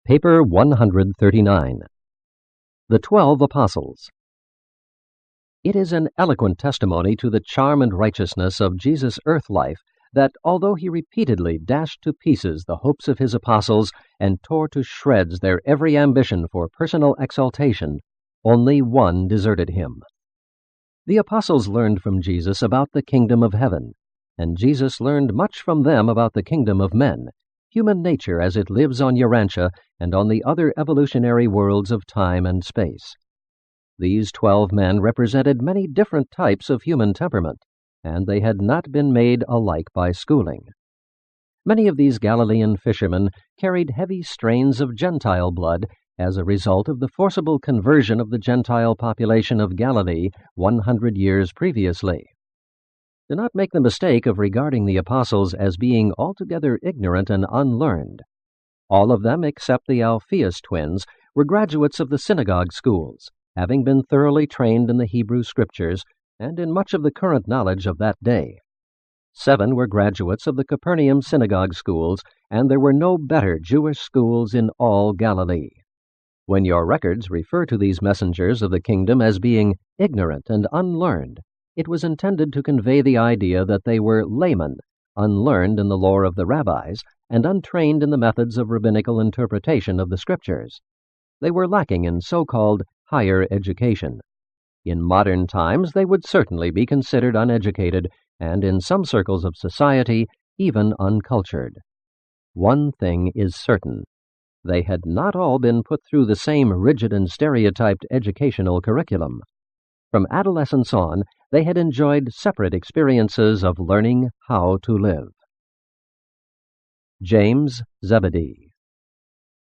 Paper 139. The 12 Apostles. It is an eloquent testimony to the charm and righteousness of Jesus' earth life that, although he repeatedly dashed to pieces the hopes of his apostles and tore to shreds their every ambition for personal exaltation, only one deserted him. The apostles learned from Jesus about the kingdom of heaven, and Jesus learned much from them about the kingdom of men, human nature as it lives on Urantia and on the other evolutionary worlds of time and space. These 12 men represented many different types of human temperament, and they had not been made alike by schooling. Many of these Galilean fishermen carried heavy strains of Gentile blood as a result of the forcible conversion of the Gentile population of Galilee 100 years previously. Do not make the mistake of regarding the apostles as being altogether ignorant and unlearned. All of them, except the Alphaeus twins, were graduates of the synagogue schools, having been thoroughly trained in the Hebrew Scriptures and in much of the current knowledge of that day. 7 were graduates of the Capernaum synagogue schools, and there were no better Jewish schools in all Galilee. When your records refer to these messengers of the kingdom as being ignorant and unlearned, it was intended to convey the idea that they were laymen, unlearned in the lore of the rabbis, and untrained in the methods of rabbinical interpretation of the Scriptures. They were lacking in so-called higher education. In modern times, they would certainly be considered uneducated, and in some circles of society, even uncultured. One thing is certain. They had not all been put through the same rigid and stereotyped educational curriculum. From adolescence on, they had enjoyed separate experiences of learning how to live. James Zebedee.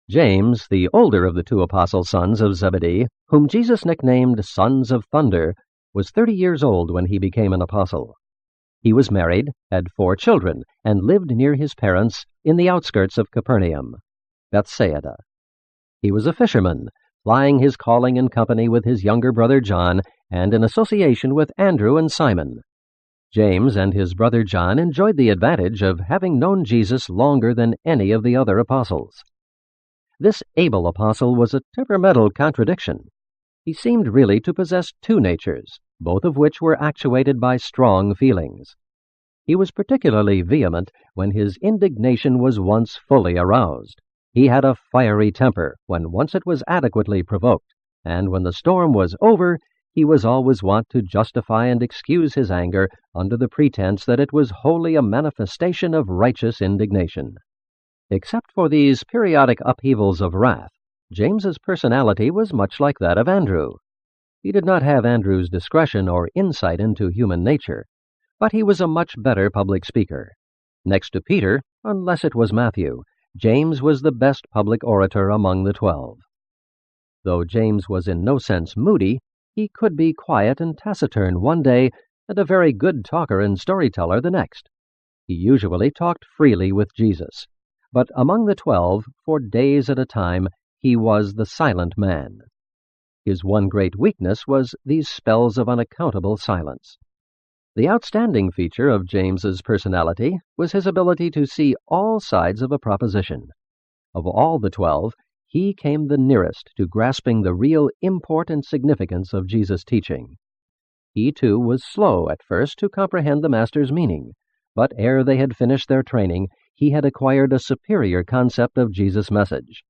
James, the older of the 2 apostle sons of Zebedee, whom Jesus nicknamed Sons of Thunder, was 30 years old when he became an apostle. He was married, had 4 children, and lived near his parents in the outskirts of Capernaum, Bethsaida. He was a fisherman, plying his calling in company with his younger brother John and in association with Andrew and Simon. James and his brother John enjoyed the advantage of having known Jesus longer than any of the other apostles. This able apostle was a temperamental contradiction. He seemed really to possess 2 natures, both of which were actuated by strong feelings. He was particularly vehement when his indignation was once fully aroused. He had a fiery temper when once it was adequately provoked, and when the storm was over, he was always wont to justify and excuse his anger under the pretense that it was wholly a manifestation of righteous indignation. Except for these periodic upheavals of wrath, James's personality was much like that of Andrew. He did not have Andrew's discretion or insight into human nature, but he was a much better public speaker. Next to Peter, unless it was Matthew, James was the best public orator among the 12. Though James was in no sense moody, he could be quiet and taciturn one day and a very good talker and storyteller the next. He usually talked freely with Jesus, but among the 12, for days at a time, he was the silent man. His one great weakness was these spells of unaccountable silence. The outstanding feature of James's personality was his ability to see all sides of a proposition. Of all the 12, he came the nearest to grasping the real import and significance of Jesus' teaching. He, too, was slow at first to comprehend the Master's meaning, but ere they had finished their training, he had acquired a superior concept of Jesus' message.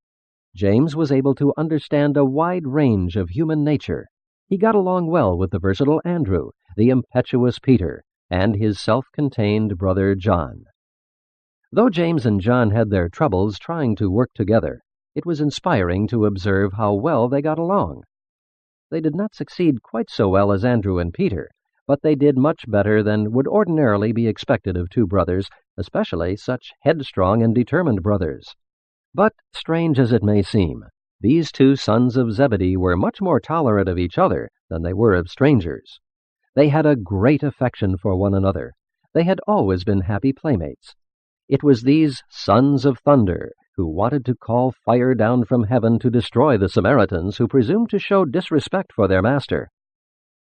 James was able to understand a wide range of human nature. He got along well with the versatile Andrew, the impetuous Peter, and his self-contained brother John. Though James and John had their troubles trying to work together, it was inspiring to observe how well they got along. They did not succeed quite so well as Andrew and Peter, but they did much better than would ordinarily be expected of 2 brothers, especially such headstrong and determined brothers. But, strange as it may seem, these 2 sons of Zebedee were much more tolerant of each other than they were of strangers. They had a great affection for one another. They had always been happy playmates. It was these sons of thunder who wanted to call fire down from heaven to destroy the Samaritans who presumed to show disrespect for their master.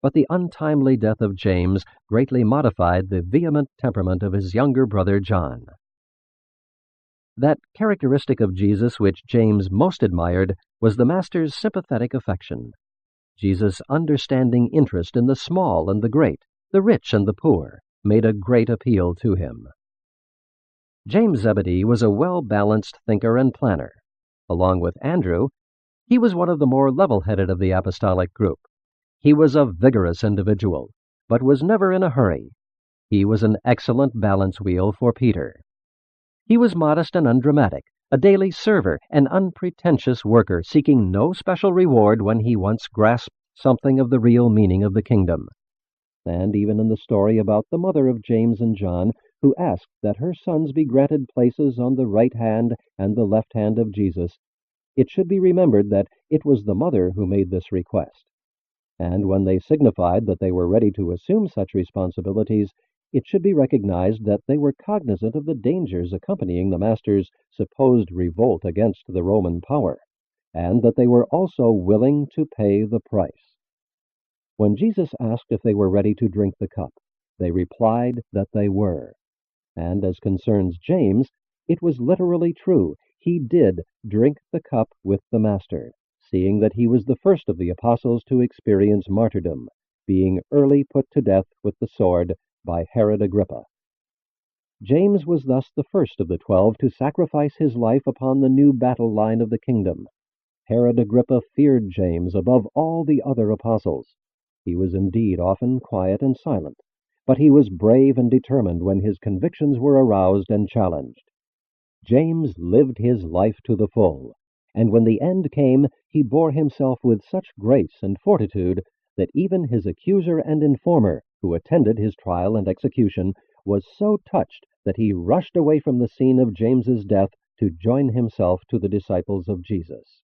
But the untimely death of James greatly modified the vehement temperament of his younger brother John. That characteristic of Jesus which James most admired was the Master's sympathetic affection. Jesus' understanding interest in the small and the great, the rich and the poor, made a great appeal to him. James Zebedee was a well-balanced thinker and planner. Along with Andrew, he was one of the more level-headed of the apostolic group. He was a vigorous individual, but was never in a hurry. He was an excellent balance wheel for Peter. He was modest and undramatic, a daily server, an unpretentious worker, seeking no special reward when he once grasped something of the real meaning of the kingdom. And even in the story about the mother of James and John, who asked that her sons be granted places on the right hand and the left hand of Jesus, it should be remembered that it was the mother who made this request. And when they signified that they were ready to assume such responsibilities, it should be recognized that they were cognizant of the dangers accompanying the Master's supposed revolt against the Roman power, and that they were also willing to pay the price. When Jesus asked if they were ready to drink the cup, they replied that they were. And as concerns James, it was literally true. He did drink the cup with the Master, seeing that he was the first of the apostles to experience martyrdom, being early put to death with the sword by Herod Agrippa. James was thus the first of the 12 to sacrifice his life upon the new battle line of the kingdom. Herod Agrippa feared James above all the other apostles. He was indeed often quiet and silent, but he was brave and determined when his convictions were aroused and challenged. James lived his life to the full, and when the end came, he bore himself with such grace and fortitude that even his accuser and informer, who attended his trial and execution, was so touched that he rushed away from the scene of James's death to join himself to the disciples of Jesus.